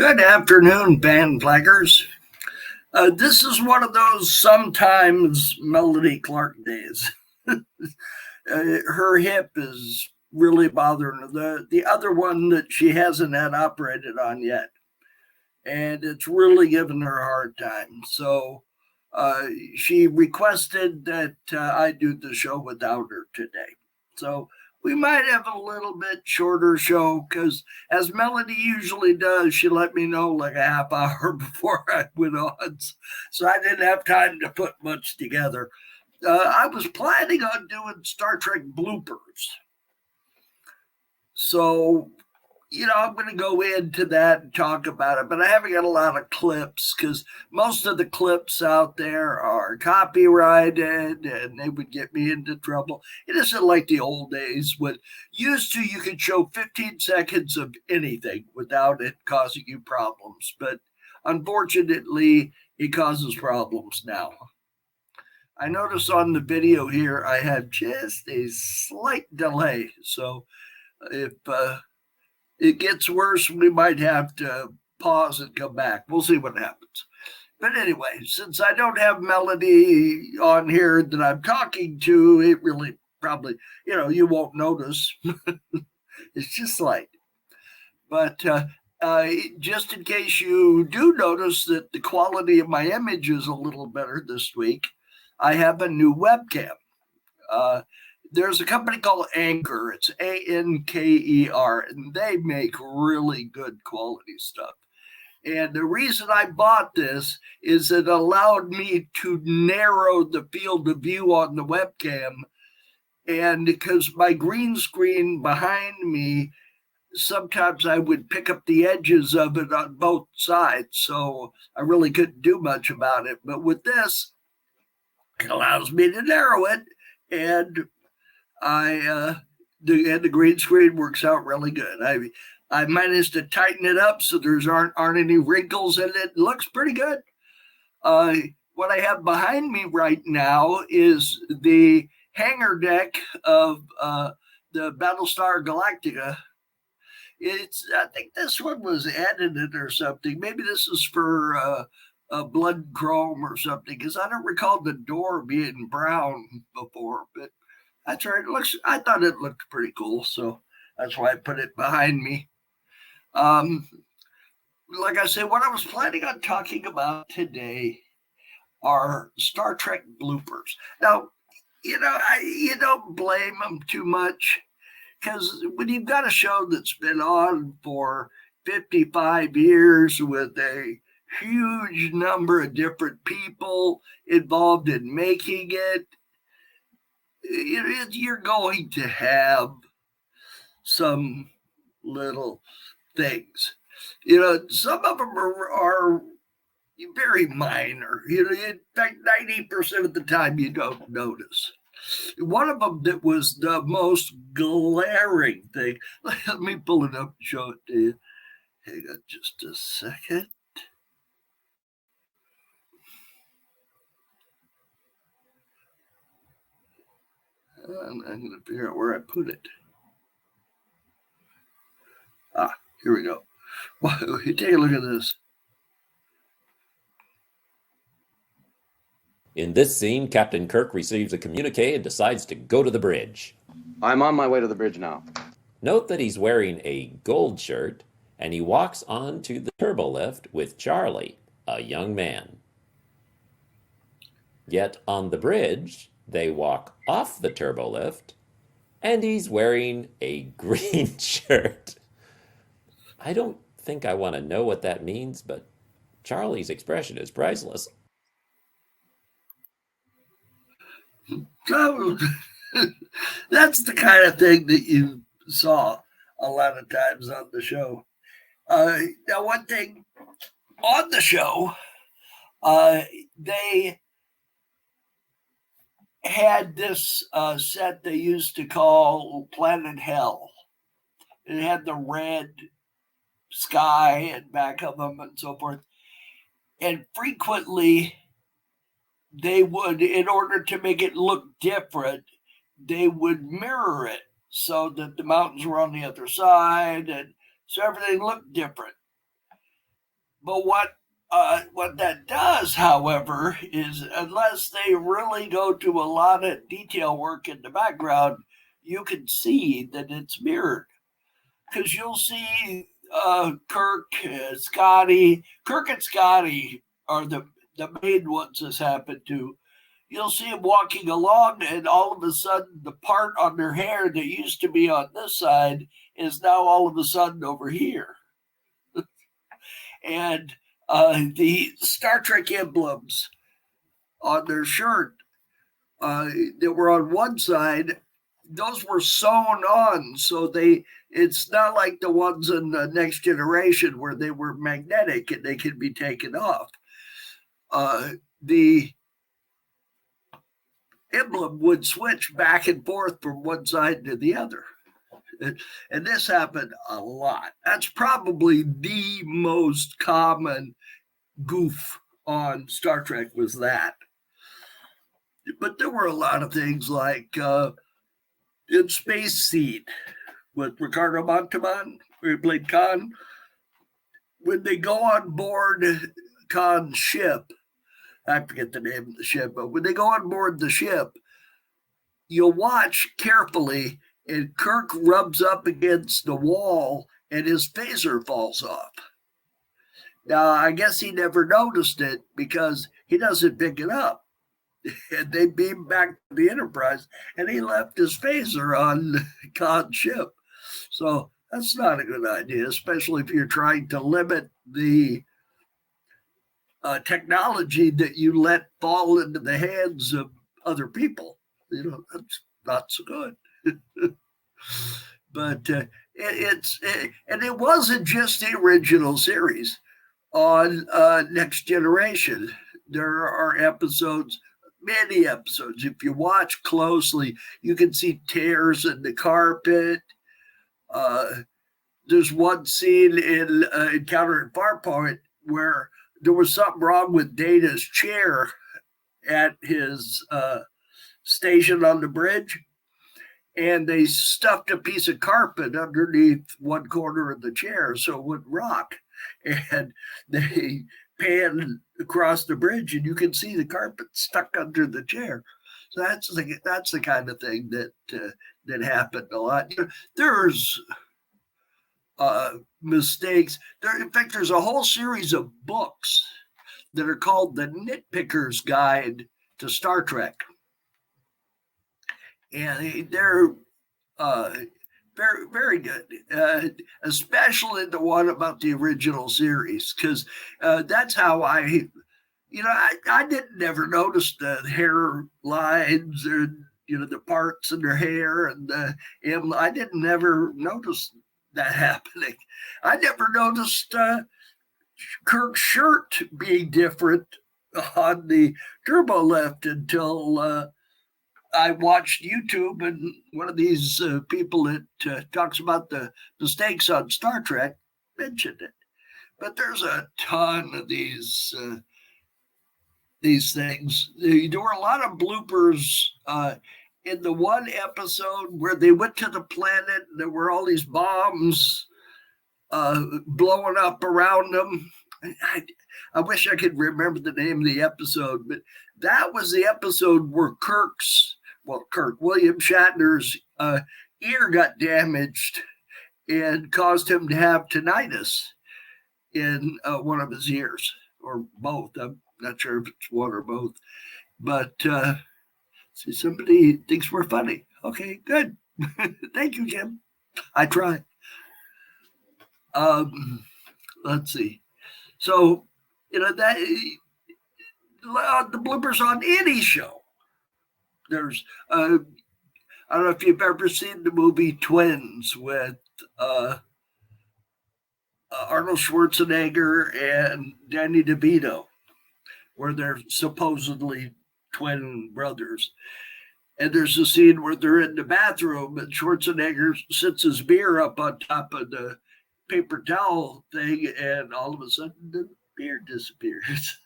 Good afternoon, band flaggers. This is one of those sometimes Melody Clark days. Her hip is really bothering her. The other one that she hasn't had operated on yet, and it's really giving her a hard time. So she requested that I do the show without her today. So we might have a little bit shorter show because, as Melody usually does, she let me know like a half hour before I went on. So I didn't have time to put much together. I was planning on doing Star Trek bloopers. So, I'm going to go into that and talk about it, but I haven't got a lot of clips because most of the clips out there are copyrighted and they would get me into trouble. It isn't like the old days when used to you could show 15 seconds of anything without it causing you problems. But unfortunately, it causes problems now. I notice on the video here I have just a slight delay. So if it gets worse, we might have to pause and come back. We'll see what happens. But anyway, since I don't have Melody on here that I'm talking to, it really probably, you won't notice. It's just slight. But just in case you do notice that the quality of my image is a little better this week, I have a new webcam. There's a company called Anchor. It's Anker, and they make really good quality stuff. And the reason I bought this is it allowed me to narrow the field of view on the webcam. And because my green screen behind me, sometimes I would pick up the edges of it on both sides. So I really couldn't do much about it. But with this, it allows me to narrow it. And the green screen works out really good. I managed to tighten it up so there aren't any wrinkles in it. It looks pretty good. What I have behind me right now is the hangar deck of the Battlestar Galactica. I think this one was edited or something. Maybe this is for blood chrome or something, because I don't recall the door being brown before, but that's right. I thought it looked pretty cool, so that's why I put it behind me. Like I said, what I was planning on talking about today are Star Trek bloopers. Now, you don't blame them too much, because when you've got a show that's been on for 55 years with a huge number of different people involved in making it, you're going to have some little things. Some of them are very minor. In fact, 90% of the time you don't notice. One of them that was the most glaring thing. Let me pull it up and show it to you. Hang on just a second. I'm going to figure out where I put it. Here we go. Well, take a look at this. In this scene, Captain Kirk receives a communique and decides to go to the bridge. I'm on my way to the bridge now. Note that he's wearing a gold shirt, and he walks onto the turbolift with Charlie, a young man. Yet on the bridge, they walk off the turbolift, and he's wearing a green shirt. I don't think I want to know what that means, but Charlie's expression is priceless. So that's the kind of thing that you saw a lot of times on the show. Now, one thing on the show, they had this set they used to call Planet Hell. It had the red sky and back of them and so forth. And frequently they would, in order to make it look different, they would mirror it so that the mountains were on the other side, and so everything looked different. But what that does, however, is unless they really go to a lot of detail work in the background, you can see that it's mirrored because you'll see Kirk and Scotty are the main ones this happened to. You'll see them walking along, and all of a sudden, the part on their hair that used to be on this side is now all of a sudden over here. And the Star Trek emblems on their shirt that were on one side, those were sewn on, so it's not like the ones in the Next Generation where they were magnetic and they could be taken off. The emblem would switch back and forth from one side to the other. And this happened a lot. That's probably the most common goof on Star Trek was that. But there were a lot of things like in Space Seed with Ricardo Montalban, where he played Khan. When they go on board Khan's ship, I forget the name of the ship, but when they go on board the ship, you'll watch carefully, and Kirk rubs up against the wall and his phaser falls off. Now, I guess he never noticed it because he doesn't pick it up. And they beam back to the Enterprise, and he left his phaser on Khan's ship. So that's not a good idea, especially if you're trying to limit the technology that you let fall into the hands of other people. That's not so good. But it wasn't just the original series on Next Generation. There are episodes, many episodes. If you watch closely, you can see tears in the carpet. There's one scene in Encounter at Farpoint where there was something wrong with Data's chair at his station on the bridge, and they stuffed a piece of carpet underneath one corner of the chair so it wouldn't rock. And they pan across the bridge, and you can see the carpet stuck under the chair. So that's the kind of thing that happened a lot. There's mistakes. In fact, there's a whole series of books that are called the Nitpicker's Guide to Star Trek. And they're very, very good, especially the one about the original series, because that's how I didn't never notice the hair lines or, the parts in their hair and I didn't never notice that happening. I never noticed Kirk's shirt being different on the turbo lift until I watched YouTube, and one of these people that talks about the mistakes on Star Trek mentioned it. But there's a ton of these things. There were a lot of bloopers in the one episode where they went to the planet. There were all these bombs blowing up around them. I wish I could remember the name of the episode, but that was the episode where William Shatner's ear got damaged and caused him to have tinnitus in one of his ears, or both. I'm not sure if it's one or both. But see, somebody thinks we're funny. Okay, good. Thank you, Jim. I try. Let's see. So, that the bloopers on any show. There's, I don't know if you've ever seen the movie Twins with Arnold Schwarzenegger and Danny DeVito, where they're supposedly twin brothers. And there's a scene where they're in the bathroom and Schwarzenegger sits his beer up on top of the paper towel thing, and all of a sudden the beer disappears.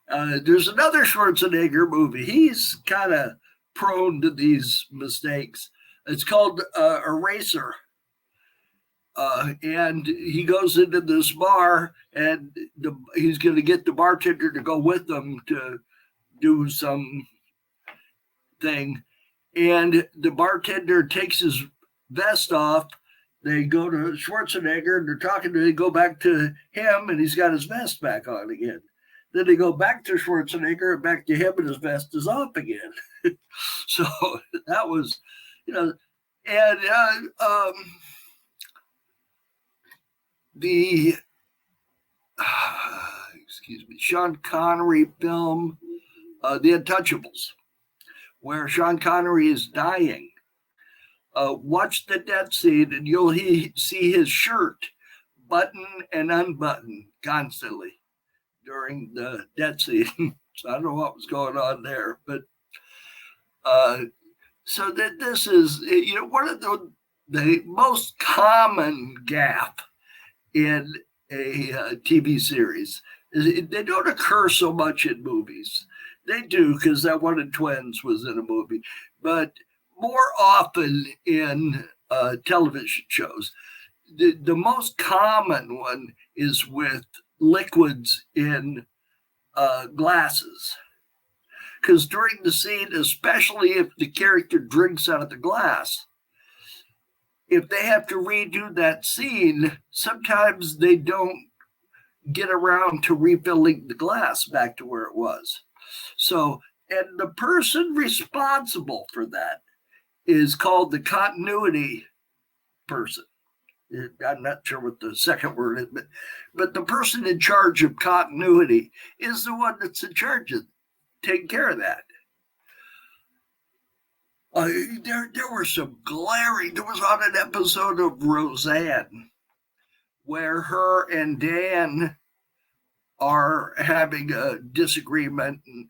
There's another Schwarzenegger movie. He's kind of prone to these mistakes. It's called Eraser. And he goes into this bar, and he's going to get the bartender to go with him to do some thing. And the bartender takes his vest off. They go to Schwarzenegger, and they're talking to him. They go back to him, and he's got his vest back on again. Then they go back to Schwarzenegger, and back to him, and his vest is off again. So that was, and the Sean Connery film, The Untouchables, where Sean Connery is dying. Watch the death scene, and you'll see his shirt button and unbutton constantly during the death scene. So I don't know what was going on there, but so that this is one of the most common gap in a TV series. They don't occur so much in movies. They do, because that one in Twins was in a movie, but more often in television shows. The most common one is with liquids in glasses. Because during the scene, especially if the character drinks out of the glass, if they have to redo that scene, sometimes they don't get around to refilling the glass back to where it was. So, and the person responsible for that is called the continuity person. I'm not sure what the second word is, but the person in charge of continuity is the one that's in charge of taking care of that. There were some glaring. There was on an episode of Roseanne where her and Dan are having a disagreement, and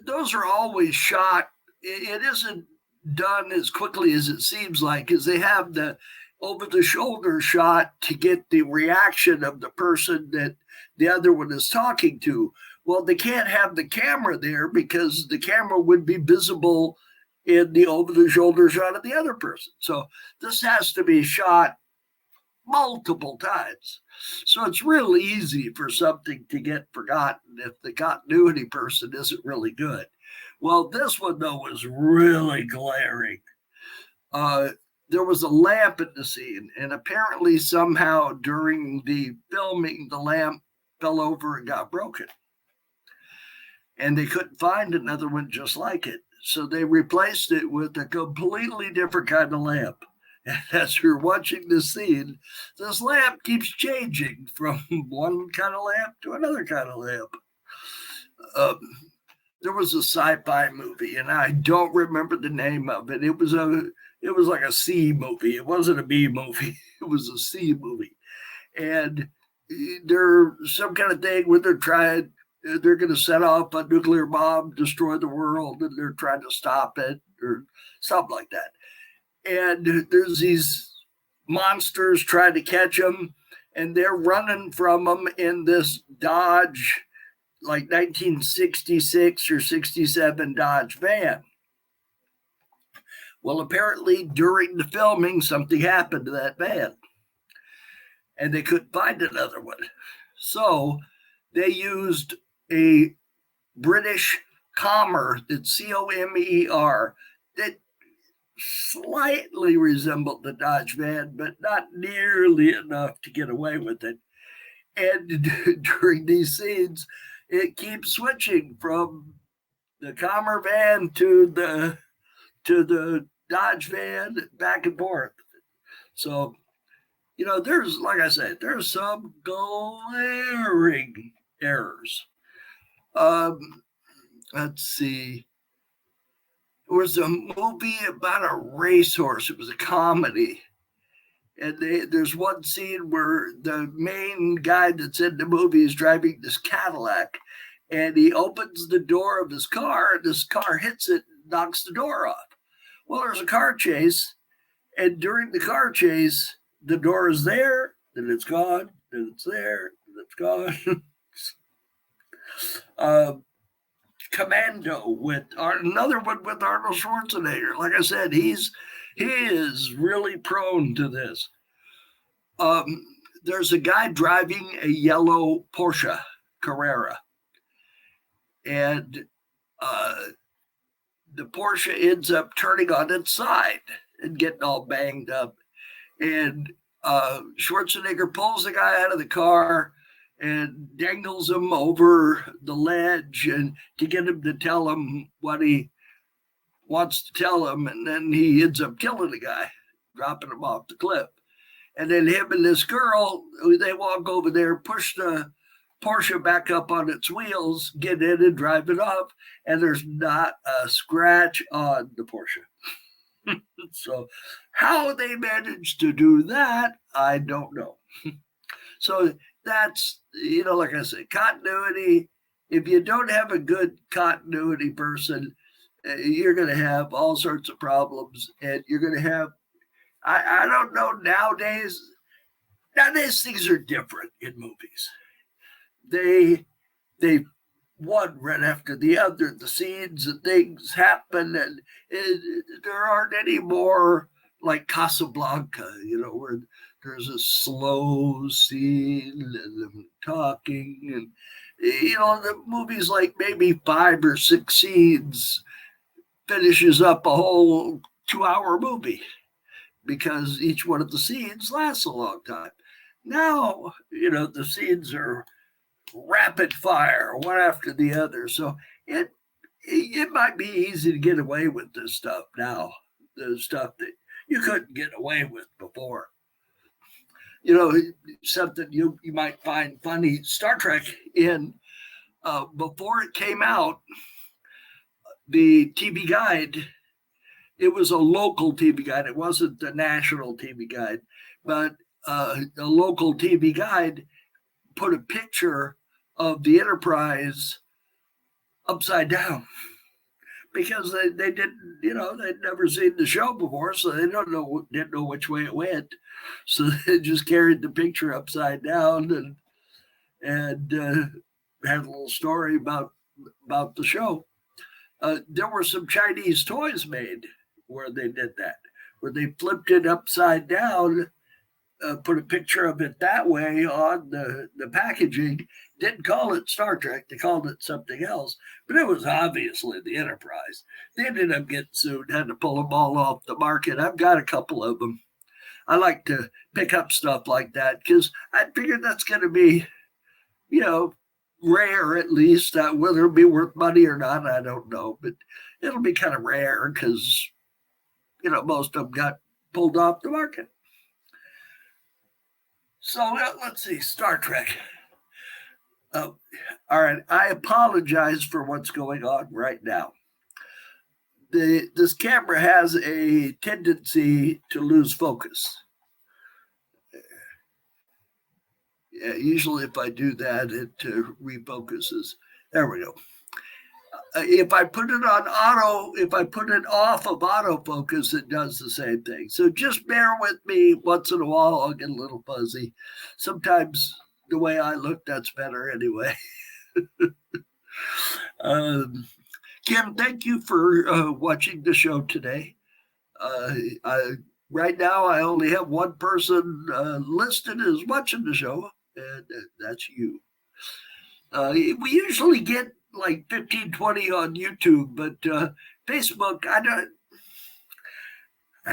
those are always shot. It isn't done as quickly as it seems like, because they have the over-the-shoulder shot to get the reaction of the person that the other one is talking to. Well, they can't have the camera there because the camera would be visible in the over-the-shoulder shot of the other person. So this has to be shot multiple times. So it's real easy for something to get forgotten if the continuity person isn't really good. Well, this one, though, was really glaring. There was a lamp in the scene, and apparently somehow during the filming, the lamp fell over and got broken. And they couldn't find another one just like it. So they replaced it with a completely different kind of lamp. And as you're watching this scene, this lamp keeps changing from one kind of lamp to another kind of lamp. There was a sci-fi movie, and I don't remember the name of it. It was like a C movie. It wasn't a B movie. It was a C movie. And there's some kind of thing where they're going to set off a nuclear bomb, destroy the world, and they're trying to stop it or something like that. And there's these monsters trying to catch them, and they're running from them in this Dodge, like 1966 or 67 Dodge van. Well, apparently during the filming, something happened to that van, and they couldn't find another one. So they used a British Comer, that's Comer, that slightly resembled the Dodge van, but not nearly enough to get away with it. And during these scenes, it keeps switching from the Comer van to the Dodge van, back and forth. So, there's, like I said, there's some glaring errors. Let's see. There was a movie about a racehorse. It was a comedy. And there's one scene where the main guy that's in the movie is driving this Cadillac, and he opens the door of his car, and this car hits it and knocks the door off. Well, there's a car chase, and during the car chase, the door is there, then it's gone, then it's there, then it's gone. Commando with another one with Arnold Schwarzenegger. Like I said, he is really prone to this. there's a guy driving a yellow Porsche Carrera, and the Porsche ends up turning on its side and getting all banged up. And Schwarzenegger pulls the guy out of the car and dangles him over the ledge and to get him to tell him what he wants to tell him. And then he ends up killing the guy, dropping him off the cliff. And then him and this girl, they walk over there, push the Porsche back up on its wheels, get in and drive it off. And there's not a scratch on the Porsche. So how they managed to do that, I don't know. So that's, like I said, continuity. If you don't have a good continuity person, you're going to have all sorts of problems. And you're going to have, I don't know, nowadays things are different in movies. They one right after the other, the scenes and things happen, and there aren't any more like Casablanca, where there's a slow scene and them talking, and the movie's like maybe 5 or 6 scenes finishes up a whole 2-hour movie because each one of the scenes lasts a long time. Now, the scenes are rapid fire, one after the other. So it might be easy to get away with this stuff now, the stuff that you couldn't get away with before. Something you might find funny, Star Trek before it came out, the TV guide, it was a local TV guide. It wasn't the national TV guide, but a local TV guide put a picture of the Enterprise upside down because they didn't, they'd never seen the show before, so they didn't know which way it went. So they just carried the picture upside down and had a little story about the show. There were some Chinese toys made where they did that, where they flipped it upside down, put a picture of it that way on the packaging. Didn't call it Star Trek. They called it something else. But it was obviously the Enterprise. They ended up getting sued, had to pull them all off the market. I've got a couple of them. I like to pick up stuff like that because I figured that's going to be, rare at least. Whether it'll be worth money or not, I don't know. But it'll be kind of rare because, most of them got pulled off the market. So let's see, Star Trek. All right, I apologize for what's going on right now. This camera has a tendency to lose focus. Usually if I do that, it refocuses. There we go. If I put it on auto, if I put it off of autofocus, it does the same thing. So just bear with me. Once in a while, I'll get a little fuzzy. Sometimes the way I look, that's better anyway. Kim, thank you for watching the show today. Right now, I only have one person listed as watching the show, and that's you. We usually get like 15, 20 on YouTube, but Facebook, I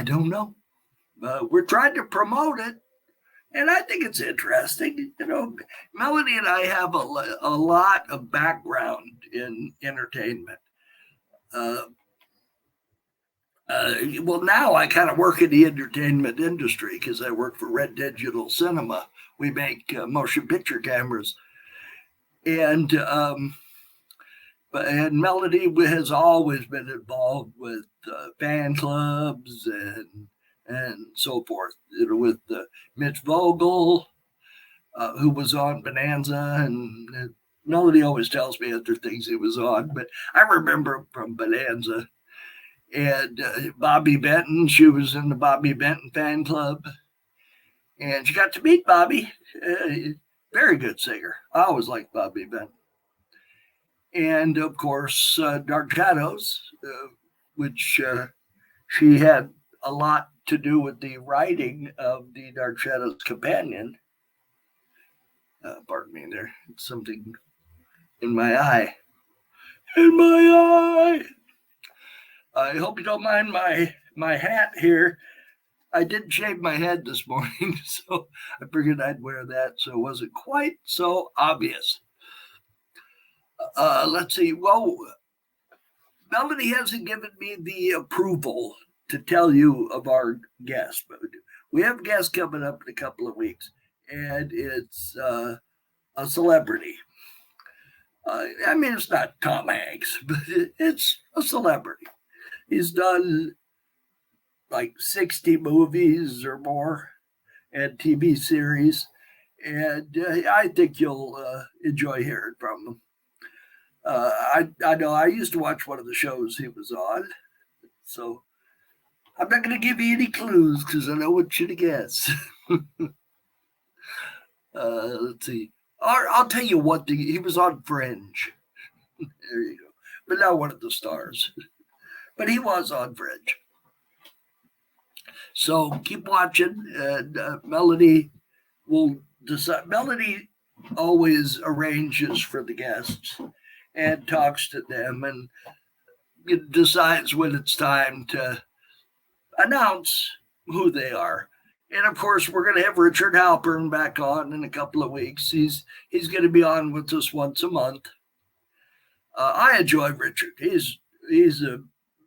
don't know. We're trying to promote it, and I think it's interesting. Melanie and I have a lot of background in entertainment. Well, now I kind of work in the entertainment industry because I work for Red Digital Cinema. We make motion picture cameras. And Melody has always been involved with fan clubs and so forth. With Mitch Vogel, who was on Bonanza, and Melody always tells me other things he was on, but I remember from Bonanza. And Bobby Benton, she was in the Bobby Benton fan club, and she got to meet Bobby. Very good singer. I always liked Bobby Benton. And of course, Dark Shadows, which she had a lot to do with the writing of the Dark Shadows Companion. Pardon me, there's something in my eye. In my eye! I hope you don't mind my hat here. I didn't shave my head this morning, so I figured I'd wear that so it wasn't quite so obvious. Let's see. Well, Melody hasn't given me the approval to tell you of our guest. But we have a guest coming up in a couple of weeks, and it's a celebrity. I mean, it's not Tom Hanks, but it's a celebrity. He's done like 60 movies or more and TV series, and I think you'll enjoy hearing from him. I know I used to watch one of the shows he was on, so I'm not going to give you any clues because I know what you to guess. Let's see. I'll tell you what, he was on Fringe. There you go. But not one of the stars. But he was on Fringe. So keep watching, and Melody will decide. Melody always arranges for the guests and talks to them and decides when it's time to announce who they are. And of course, we're going to have Richard Halpern back on in a couple of weeks. He's going to be on with us once a month. I enjoy Richard. He's a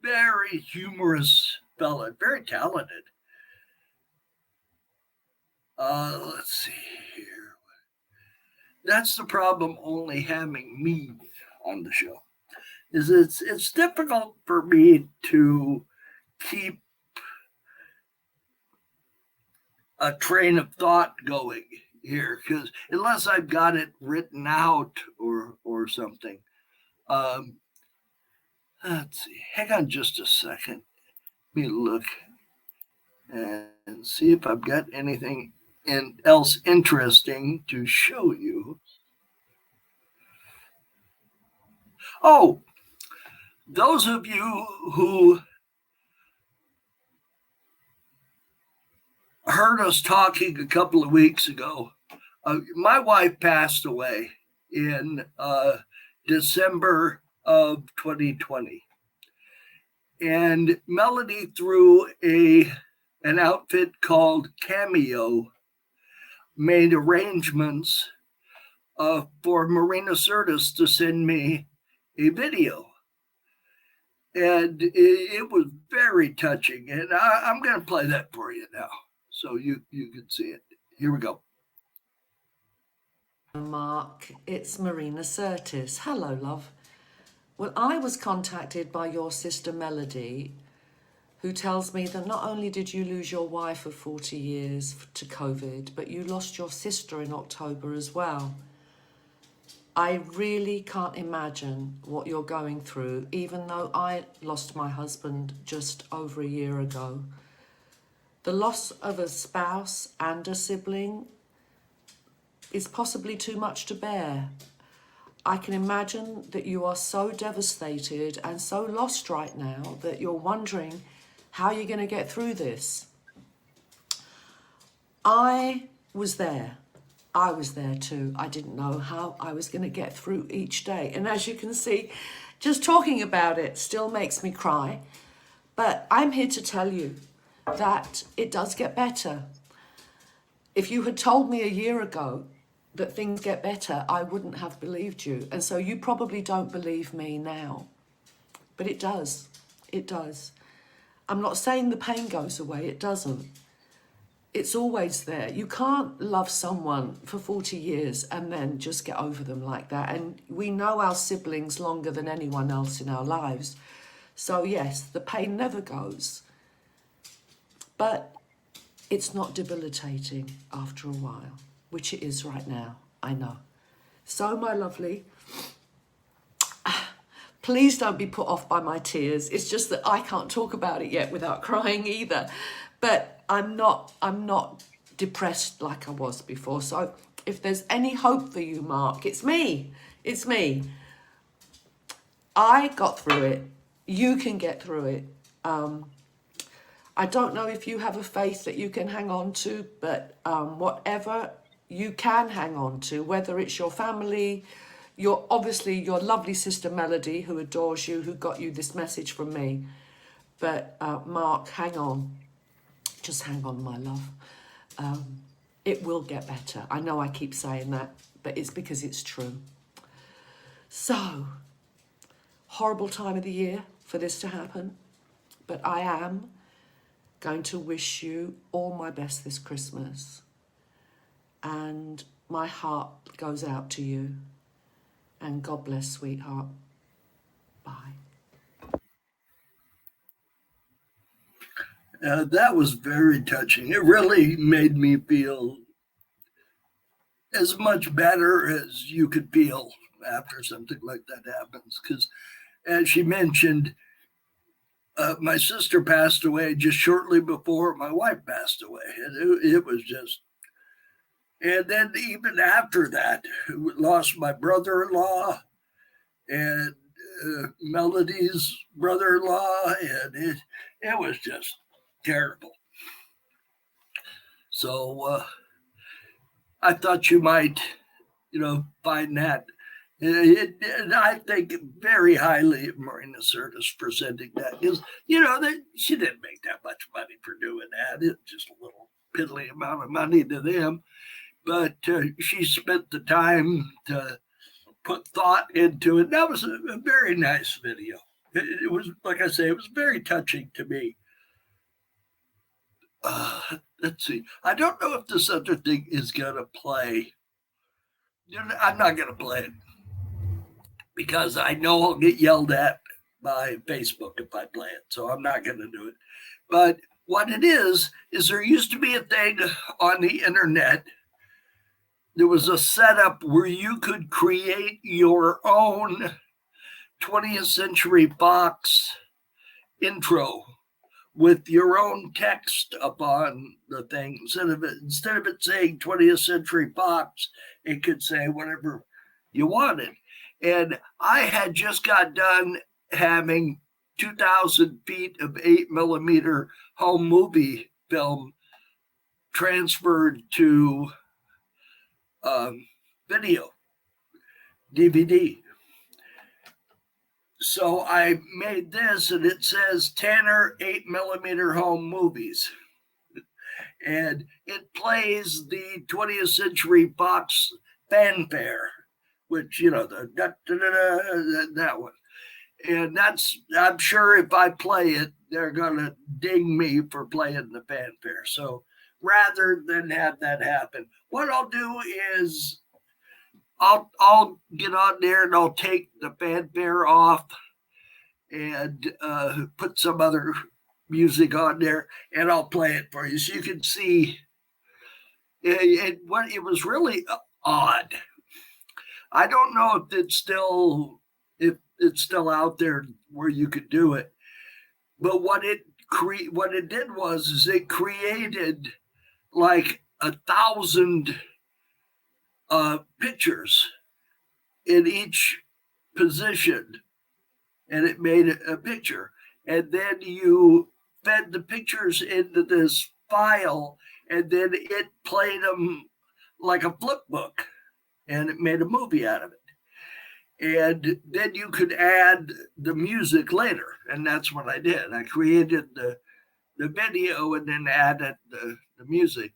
very humorous fella, very talented. Let's see here. That's the problem only having me on the show. Is it's difficult for me to keep a train of thought going here, because unless I've got it written out or something. Let's see. Hang on just a second. Let me look and see if I've got anything else interesting to show you. Oh, those of you who heard us talking a couple of weeks ago, my wife passed away in December of 2020. And Melody, through an outfit called Cameo, made arrangements for Marina Sirtis to send me a video. And it was very touching. And I'm going to play that for you now so you can see it. Here we go. Mark, it's Marina Sirtis. Hello, love. Well, I was contacted by your sister Melody, who tells me that not only did you lose your wife of 40 years to COVID, but you lost your sister in October as well. I really can't imagine what you're going through, even though I lost my husband just over a year ago. The loss of a spouse and a sibling is possibly too much to bear. I can imagine that you are so devastated and so lost right now that you're wondering how you're going to get through this. I was there. I was there too. I didn't know how I was going to get through each day. And as you can see, just talking about it still makes me cry. But I'm here to tell you that it does get better. If you had told me a year ago that things get better, I wouldn't have believed you. And so you probably don't believe me now. But it does. It does. I'm not saying the pain goes away. It doesn't. It's always there. You can't love someone for 40 years and then just get over them like that. And we know our siblings longer than anyone else in our lives. So yes, the pain never goes. But it's not debilitating after a while, which it is right now, I know. So, my lovely, please don't be put off by my tears. It's just that I can't talk about it yet without crying either. But I'm not depressed like I was before. So if there's any hope for you, Mark, it's me. It's me. I got through it. You can get through it. I don't know if you have a faith that you can hang on to, but whatever you can hang on to, whether it's your family, obviously your lovely sister Melody, who adores you, who got you this message from me. But Mark, hang on. Just hang on, my love. It will get better. I know I keep saying that, but it's because it's true. So, horrible time of the year for this to happen, but I am going to wish you all my best this Christmas. And my heart goes out to you. And God bless, sweetheart. Bye. That was very touching. It really made me feel as much better as you could feel after something like that happens. Because, as she mentioned, my sister passed away just shortly before my wife passed away. And it was just, and then even after that, lost my brother-in-law and Melody's brother-in-law, and it was just terrible. So I thought you might, find that. And I think very highly of Marina Sirtis for sending that, because she didn't make that much money for doing that. It's just a little piddly amount of money to them, but she spent the time to put thought into it. That was a very nice video. It was, like I say, it was very touching to me. Let's see. I don't know if this other thing is going to play. I'm not going to play it because I know I'll get yelled at by Facebook if I play it. So I'm not going to do it. But what it is there used to be a thing on the internet. There was a setup where you could create your own 20th Century Fox intro with your own text up on the thing. Instead of it saying 20th Century Fox, it could say whatever you wanted. And I had just got done having 2,000 feet of 8mm home movie film transferred to video, DVD. So I made this, and it says Tanner 8mm home movies. And it plays the 20th Century Fox fanfare, which, that one. And I'm sure if I play it, they're going to ding me for playing the fanfare. So rather than have that happen, what I'll do is I'll get on there and I'll take the fanfare off and put some other music on there, and I'll play it for you so you can see. It was really odd. I don't know if it's still out there where you could do it, but what it did was it created like 1,000 pictures in each position, and it made a picture, and then you fed the pictures into this file, and then it played them like a flip book, and it made a movie out of it. And then you could add the music later, and that's what I did. I created the video and then added the music.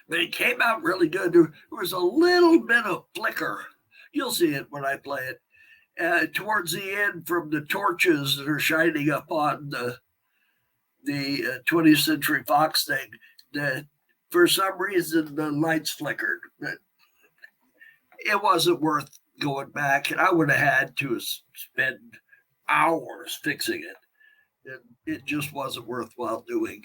But it came out really good. There was a little bit of flicker. You'll see it when I play it. Towards the end, from the torches that are shining up on the 20th Century Fox thing, that for some reason the lights flickered. But it wasn't worth going back, and I would have had to spend hours fixing it. It just wasn't worthwhile doing.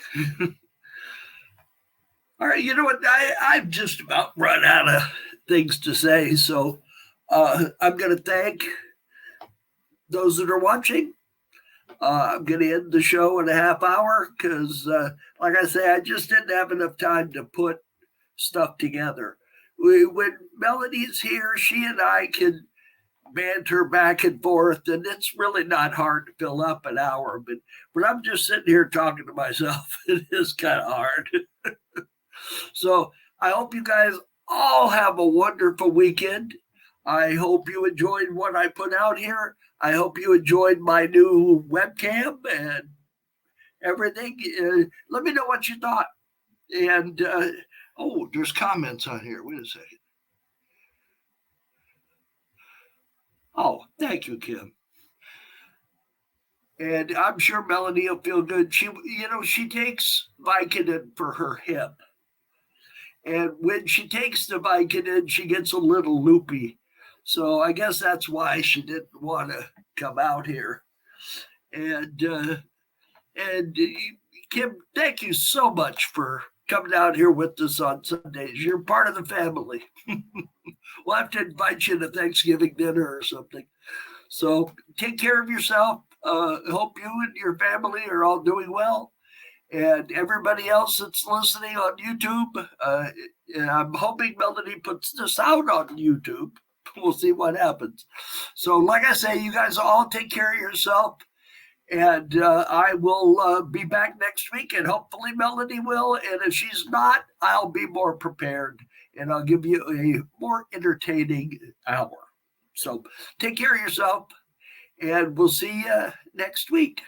All right, you know what? I've just about run out of things to say, so I'm going to thank those that are watching. I'm going to end the show in a half hour because, like I say, I just didn't have enough time to put stuff together. When Melody's here, she and I can banter back and forth, and it's really not hard to fill up an hour. But when I'm just sitting here talking to myself, it is kind of hard. So I hope you guys all have a wonderful weekend. I hope you enjoyed what I put out here. I hope you enjoyed my new webcam and everything. Let me know what you thought. And oh, there's comments on here. Wait a second. Oh, thank you, Kim. And I'm sure Melanie will feel good. She takes Vicodin for her hip. And when she takes the Vicodin, she gets a little loopy. So I guess that's why she didn't want to come out here. And Kim, thank you so much for coming out here with us on Sundays. You're part of the family. We'll have to invite you to Thanksgiving dinner or something. So take care of yourself. Hope you and your family are all doing well. And everybody else that's listening on YouTube, I'm hoping Melanie puts this out on YouTube. We'll see what happens. So like I say, you guys all take care of yourself. And I will be back next week, and hopefully Melanie will. And if she's not, I'll be more prepared, and I'll give you a more entertaining hour. So take care of yourself, and we'll see you next week.